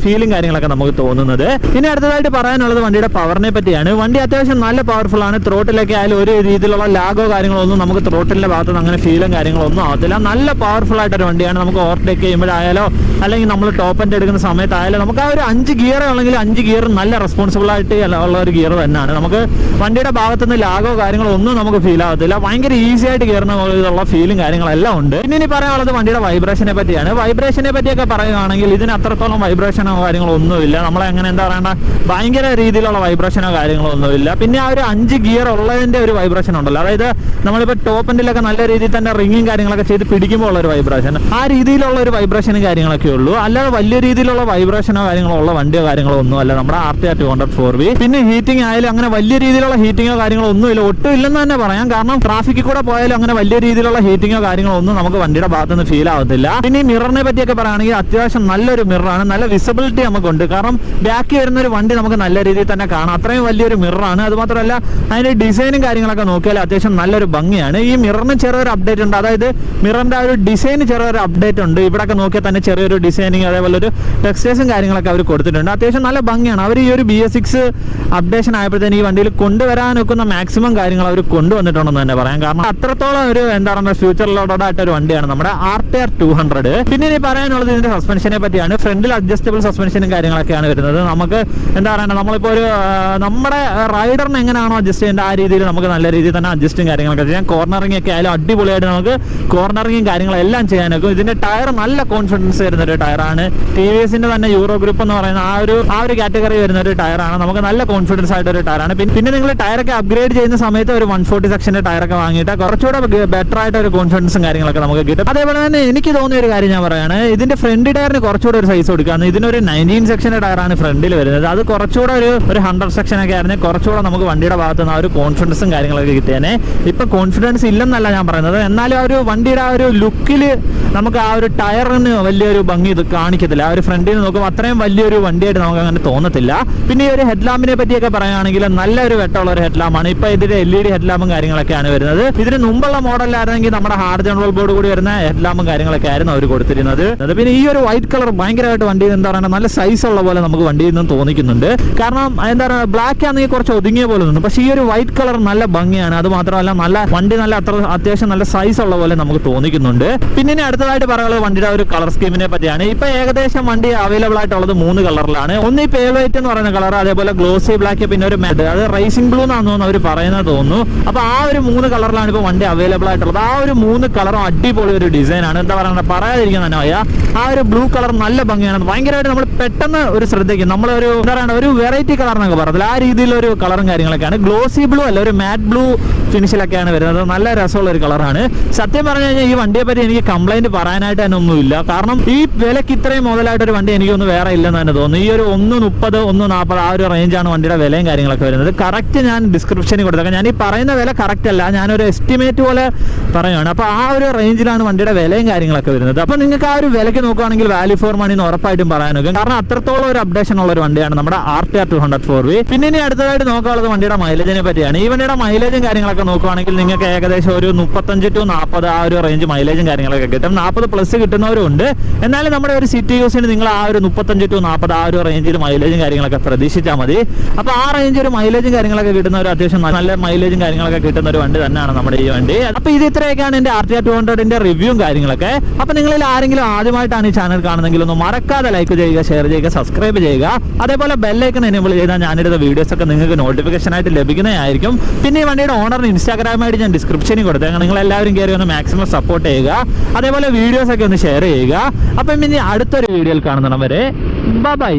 ഫീലും കാര്യങ്ങളൊക്കെ നമുക്ക് തോന്നുന്നത്. ഇനി അടുത്തതായിട്ട് പറയാനുള്ളത് വണ്ടിയുടെ പവറിനെ പറ്റിയാണ്. വണ്ടി അത്യാവശ്യം നല്ല പവർഫുൾ ആണ്. ത്രോട്ടിലൊക്കെ ആയാലും ഒരു രീതിയിലുള്ള ലാഗോ കാര്യങ്ങളോ ഒന്നും നമുക്ക് ത്രോട്ടിലിന്റെ ഭാഗത്ത് അങ്ങനെ ഫീലും കാര്യങ്ങളോ ഒന്നും ആവത്തില്ല. നല്ല പവർഫുൾ ആയിട്ടൊരു വണ്ടിയാണ്. നമുക്ക് ഓവർടേക്ക് ചെയ്യുമ്പോഴായാലോ അല്ലെങ്കിൽ നമ്മൾ ടോപ്പ് എൻഡ് എടുക്കുന്ന സമയത്തായാലും നമുക്ക് ആ ഒരു 5 ഗിയർ ആണെങ്കിൽ 5 ഗിയർ നല്ല റെസ്പോൺസിബിൾ ആയിട്ട് ഉള്ള ഒരു ഗിയർ തന്നെയാണ്. നമുക്ക് വണ്ടിയുടെ ഭാഗത്തുനിന്ന് ലാഗോ കാര്യങ്ങളോ ഒന്നും നമുക്ക് ഫീൽ ആവത്തില്ല. ഭയങ്കര ഈസി ആയിട്ട് കയറുന്ന ഫീലും കാര്യങ്ങളെല്ലാം ഉണ്ട്. പിന്നെ ഇനി പറയാനുള്ളത് വണ്ടിയുടെ വൈബ്രേഷനെ പറ്റിയാണ്. വൈബ്രേഷനെ പറ്റിയൊക്കെ പറയുകയാണെങ്കിൽ ഇതിന് അത്രത്തോളം വൈബ്രേഷനോ കാര്യങ്ങളോ ഒന്നുമില്ല. നമ്മളെ അങ്ങനെ എന്താ പറയണ്ട ഭയങ്കര രീതിയിലുള്ള വൈബ്രേഷനോ കാര്യങ്ങളോ ഒന്നുമില്ല. പിന്നെ ആ ഒരു 5 ഗിയർ ഉള്ളതിന്റെ ഒരു വൈബ്രേഷൻ ഉണ്ടല്ലോ, അതായത് നമ്മളിപ്പോൾ ടോപ്പ് എൻഡിലൊക്കെ നല്ല രീതിയിൽ തന്നെ റിങ്ങും കാര്യങ്ങളൊക്കെ ചെയ്ത് പിടിക്കുമ്പോൾ ഉള്ള ഒരു വൈബ്രേഷൻ, ആ രീതിയിലുള്ള ഒരു വൈബ്രേഷനും കാര്യങ്ങളൊക്കെ ഉള്ളൂ. അല്ലാതെ വലിയ രീതിയിലുള്ള വൈബ്രേഷനോ കാര്യങ്ങളോ ഉള്ള വണ്ടിയോ കാര്യങ്ങളോ ഒന്നും അല്ല നമ്മുടെ RTR 204V. പിന്നെ ഹീറ്റിംഗ് ആയാലും അങ്ങനെ വലിയ രീതിയിലുള്ള ഹീറ്റിങ്ങോ കാര്യങ്ങളോ ഒന്നുമില്ല, ഒട്ടും ഇല്ലെന്ന് തന്നെ പറയാം. കാരണം ട്രാഫിക്കിൽ കൂടെ പോയാലും അങ്ങനെ വലിയ രീതിയിലുള്ള ഹീറ്റിങ്ങോ കാര്യങ്ങളോ ഒന്നും നമുക്ക് വണ്ടിയുടെ ഭാഗത്തുനിന്ന് ഫീൽ ആവത്തില്ല. പിന്നെ ഈ മിററിനെ പറ്റിയൊക്കെ പറയുകയാണെങ്കിൽ അത്യാവശ്യം നല്ലൊരു മിററാണ്, നല്ല വിസിബിലിറ്റി നമുക്കുണ്ട്. കാരണം ബാക്കി വരുന്ന ഒരു വണ്ടി നമുക്ക് നല്ല രീതിയിൽ തന്നെ കാണാം, അത്രയും വലിയൊരു മിററാണ്. അത് മാത്രമല്ല അതിന്റെ ഡിസൈനും കാര്യങ്ങളൊക്കെ നോക്കിയാൽ അത്യാവശ്യം നല്ലൊരു ഭംഗിയാണ്. ഈ മിററിന് ചെറിയൊരു അപ്ഡേറ്റ് ഉണ്ട്, അതായത് മിററിന്റെ ആ ഒരു ഡിസൈന് ചെറിയൊരു അപ്ഡേറ്റ് ഉണ്ട്. ഇവിടെയൊക്കെ നോക്കിയാൽ തന്നെ ചെറിയൊരു ഡിസൈനിങ് അതേപോലെ ഒരു ടെക്സ്റ്റേഴ്സും കാര്യങ്ങളൊക്കെ അവർ കൊടുത്തിട്ടുണ്ട്. അത്യാവശ്യം നല്ല ഭംഗിയാണ്. അവർ ഈ ഒരു BS6 അപ്ഡേഷൻ ആയപ്പോഴത്തേന് ഈ വണ്ടിയിൽ കൊണ്ടുവരാൻ വെക്കുന്ന മാക്സിമം കാര്യങ്ങൾ അവർ കൊണ്ടുവന്നിട്ടുണ്ടെന്ന് തന്നെ പറയാം. കാരണം അത്രത്തോളം ഒരു എന്താ പറയുക ഫ്യൂച്ചറിലോടായിട്ട് ഒരു വണ്ടിയാണ് നമ്മുടെ RTR 200. പിന്നെ ഇനി പറയാനുള്ളത് ഇതിന്റെ സസ്പെൻഷനെ പറ്റിയാണ്. ഫ്രണ്ടിൽ അഡ്ജസ്റ്റബിൾ സസ്പെൻഷനും കാര്യങ്ങളൊക്കെയാണ് വരുന്നത്. നമുക്ക് എന്താ പറയുക നമ്മളിപ്പോൾ ഒരു നമ്മുടെ റൈഡറിന് എങ്ങനെയാണോ അഡ്ജസ്റ്റ് ചെയ്യേണ്ട ആ രീതിയിൽ നമുക്ക് നല്ല രീതിയിൽ തന്നെ അഡ്ജസ്റ്റും കാര്യങ്ങളൊക്കെ ചെയ്യാം. കോർണറിംഗ് ഒക്കെ ആയാലും അടിപൊളിയായിട്ട് നമുക്ക് കോർണറിംഗും കാര്യങ്ങളെല്ലാം ചെയ്യാനൊക്കെ. ഇതിന്റെ ടയർ നല്ല കോൺഫിഡൻസ് വരുന്ന ഒരു ടയറാണ്. TVSന്റെ തന്നെ യൂറോ ഗ്രൂപ്പ് എന്ന് പറയുന്ന ആ ഒരു കാറ്റഗറി വരുന്ന ഒരു ടയറാണ്. നമുക്ക് നല്ല കോൺഫിഡൻസ് ആയിട്ട് ഒരു ടയറാണ്. പിന്നെ നിങ്ങൾ ടയറൊക്കെ അപ്ഗ്രേഡ് ചെയ്യുന്ന സമയത്ത് ഒരു 140 സെക്ഷന്റെ ടയറൊക്കെ വാങ്ങിയിട്ട് കുറച്ചുകൂടെ ബെറ്റർ ആയിട്ട് ഒരു കോൺഫിഡൻസും കാര്യങ്ങളൊക്കെ നമുക്ക് കിട്ടും. അതേപോലെ തന്നെ എനിക്ക് തോന്നിയ ഒരു കാര്യം ഞാൻ പറയാണ്, ഇതിന്റെ ഫ്രണ്ട് ടയറിന് കുറച്ചുകൂടെ ഒരു സൈസ് കൊടുക്കുകയാണ്. ഇതിനൊരു 19 സെക്ഷന്റെ ടയറാണ് ഫ്രണ്ടിൽ വരുന്നത്. അത് കുറച്ചുകൂടെ ഒരു 100 സെക്ഷനൊക്കെ ആയിരുന്നു കുറച്ചുകൂടെ നമുക്ക് വണ്ടിയുടെ ഭാഗത്ത് നിന്ന് ആ ഒരു കോൺഫിഡൻസും കാര്യങ്ങളൊക്കെ കിട്ടിയേനെ. ഇപ്പൊ കോൺഫിഡൻസ് ഇല്ലെന്നല്ല ഞാൻ പറയുന്നത്, എന്നാലും ആ ഒരു വണ്ടിയുടെ ആ ഒരു ലുക്കിൽ നമുക്ക് ആ ഒരു ടയറിന് വലിയൊരു ഭംഗി ഇത് കാണിക്കത്തില്ല. ആ ഒരു ഫ്രണ്ടിൽ നിന്ന് നോക്കുമ്പോൾ അത്രയും വലിയൊരു വണ്ടിയായിട്ട് നമുക്ക് അങ്ങനെ തോന്നത്തില്ല. പിന്നെ ഈ ഒരു ഹെഡ്ലാമ്പിനെ പറ്റിയൊക്കെ പറയുകയാണെങ്കിൽ നല്ലൊരു വെട്ടമുള്ള ഒരു ഹെഡ്ലാമ്പാണ്. ഇപ്പൊ ഇതിന്റെ LED ഹെഡ്ലാമ്പും കാര്യങ്ങളൊക്കെയാണ് വരുന്നത്. ഇതിന് മുമ്പുള്ള മോഡലായിരുന്നെങ്കിൽ നമ്മുടെ ഹാർഡ് ജനറൽ ബോർഡ് കൂടി വരുന്ന ഹെഡ്ലാമ്പും കാര്യങ്ങളൊക്കെ ആയിരുന്നു അവർ കൊടുത്തിരുന്നത്. പിന്നെ ഈ ഒരു വൈറ്റ് കളർ ഭയങ്കരമായിട്ട് വണ്ടിയിൽ എന്താ പറയുക നല്ല സൈസ് ഉള്ള പോലെ നമുക്ക് വണ്ടിയിൽ നിന്നും തോന്നിക്കുന്നുണ്ട്. കാരണം എന്താ പറയുക ബ്ലാക്ക് ആണെങ്കിൽ കുറച്ച് ഒതുങ്ങിയ പോലെ തോന്നുന്നു, പക്ഷേ ഈ ഒരു വൈറ്റ് കളർ നല്ല ഭംഗിയാണ്. അത് മാത്രമല്ല വണ്ടി നല്ല അത്യാവശ്യം നല്ല സൈസ് ഉള്ള പോലെ നമുക്ക് തോന്നിക്കുന്നുണ്ട്. പിന്നെ ഇനി അടുത്തതായിട്ട് പറയാനുള്ളത് വണ്ടിയുടെ ഒരു കളർ സ്കീമിനെ പറ്റിയാണ്. ഇപ്പൊ ഏകദേശം വണ്ടി അവൈലബിൾ ആയിട്ടുള്ളത് 3 കളറിലാണ്. ഒന്ന് ഈ പേൾ വൈറ്റ് എന്ന് പറയുന്ന കളർ, അതേപോലെ ഗ്ലോസി ബ്ലാക്ക്, പിന്നെ ഒരു മാറ്റ്, അത് റേസിംഗ് ബ്ലൂ എന്നാണെന്ന് തോന്നുന്നു അവർ പറയുന്നത് തോന്നുന്നു. അപ്പൊ ആ ഒരു 3 കളറിലാണ് ഇപ്പൊ വണ്ടി അവൈലബിൾ ആയിട്ടുള്ളത്. ആ ഒരു 3 കളറും അടിപൊളി ഒരു ഡിസൈൻ ആണ്. എന്താ പറയുക പറയാതിരിക്കാൻ തന്നെ വയ്യ. ആ ഒരു ബ്ലൂ കളർ നല്ല ഭംഗിയാണ്. ഭയങ്കരമായിട്ട് നമ്മൾ പെട്ടെന്ന് ഒരു ശ്രദ്ധിക്കും. നമ്മളൊരു എന്താ പറയുക ഒരു വെറൈറ്റി കളർ എന്നൊക്കെ പറയത്തില്ല, ആ രീതിയിലൊരു കളറും കാര്യങ്ങളൊക്കെയാണ്. ഗ്ലോസി ബ്ലൂ അല്ല, ഒരു മാറ്റ് ബ്ലൂ ഫിനിഷിലൊക്കെയാണ് വരുന്നത്. നല്ല രസമുള്ള ഒരു കളറാണ്. സത്യം പറഞ്ഞു കഴിഞ്ഞാൽ ഈ വണ്ടിയെ പറ്റി എനിക്ക് കംപ്ലൈന്റ് പറയാനായിട്ട് തന്നെ ഒന്നുമില്ല. കാരണം ഈ വിലക്ക് ഇത്രയും മുതലായിട്ടൊരു വണ്ടി എനിക്കൊന്നും വേറെ ഇല്ലെന്ന് തന്നെ തോന്നുന്നു. ഈ ഒരു 130, 140 ആ ഒരു റേഞ്ചാണ് വണ്ടിയുടെ വിലയും കാര്യങ്ങളൊക്കെ വരുന്നത്. കറക്റ്റ് ഞാൻ ഡിസ്ക്രിപ്ഷനിൽ കൊടുത്തേക്കാം. ഞാൻ ഈ പറയുന്ന വില കറക്റ്റ് അല്ല, ഞാനൊരു എസ്റ്റിമേറ്റ് പോലെ പറയുകയാണ്. അപ്പോൾ ആ ഒരു റേഞ്ചിലാണ് വണ്ടിയുടെ വിലയും കാര്യങ്ങളൊക്കെ വരുന്നത്. അപ്പോൾ നിങ്ങൾക്ക് ആ ഒരു വിലയ്ക്ക് നോക്കുകയാണെങ്കിൽ വാല്യൂ ഫോർ മണി എന്ന് ഉറപ്പായിട്ടും പറയാനൊക്കെ. കാരണം അത്രത്തോളം ഒരു അപ്ഡേഷൻ ഉള്ള ഒരു വണ്ടിയാണ് നമ്മുടെ RTR 204V. പിന്നെ ഇനി അടുത്തതായിട്ട് നോക്കാനുള്ളത് വണ്ടിയുടെ മൈലേജിനെ പറ്റിയാണ്. ഈ വണ്ടിയുടെ മൈലേജും കാര്യങ്ങളൊക്കെ നോക്കുകയാണെങ്കിൽ നിങ്ങൾക്ക് ഏകദേശം ഒരു 35 to 40 ആ ഒരു റേഞ്ച് മൈലേജും കാര്യങ്ങളൊക്കെ കിട്ടും. 40+ കിട്ടുന്നവരുണ്ട്. എന്നാലും നമ്മുടെ ഒരു സിറ്റി യൂസിന് നിങ്ങൾ ആ ഒരു 35 to 40 ആ ഒരു റേഞ്ചിൽ മൈലേജും കാര്യങ്ങളൊക്കെ പ്രതീക്ഷിച്ചാൽ മതി. അപ്പോൾ ആ റേഞ്ച് ഒരു മൈലേജും കാര്യങ്ങളൊക്കെ കിട്ടുന്ന ഒരു അത്യാവശ്യം നല്ല മൈലേജും കാര്യങ്ങളൊക്കെ കിട്ടുന്ന ഒരു വണ്ടി തന്നെയാണ് നമ്മുടെ ഈ വണ്ടി. അപ്പോൾ ഇത് ഇത്രയൊക്കെയാണ് എൻ്റെ RTR 200ന്റെ റിവ്യൂവും കാര്യങ്ങളൊക്കെ. അപ്പോൾ നിങ്ങളിൽ ആരെങ്കിലും ആദ്യമായിട്ടാണ് ഈ ചാനൽ കാണുന്നെങ്കിൽ ഒന്ന് മറക്കാതെ ലൈക്ക് ചെയ്യുക, ഷെയർ ചെയ്യുക, സബ്സ്ക്രൈബ് ചെയ്യുക. അതേപോലെ ബെല്ലൈക്കൺ എനേബിൾ ചെയ്താൽ ഞാനിടുന്ന വീഡിയോസ് ഒക്കെ നിങ്ങൾക്ക് നോട്ടിഫിക്കേഷൻ ആയിട്ട് ലഭിക്കുന്നതായിരിക്കും. പിന്നെ ഈ വണ്ടിയുടെ ഓണറിന് ഇൻസ്റ്റാഗ്രാമായിട്ട് ഞാൻ ഡിസ്ക്രിപ്ഷനിൽ കൊടുത്തേക്കാം. നിങ്ങൾ എല്ലാവരും കയറി ഒന്ന് മാക്സിമം സപ്പോർട്ട് ചെയ്യുക. അതേപോലെ വീഡിയോസ് ഒക്കെ ഒന്ന് ഷെയർ ചെയ്യുക. അപ്പം ഇനി അടുത്തൊരു വീഡിയോയിൽ കാണുന്നവരെ ബൈ.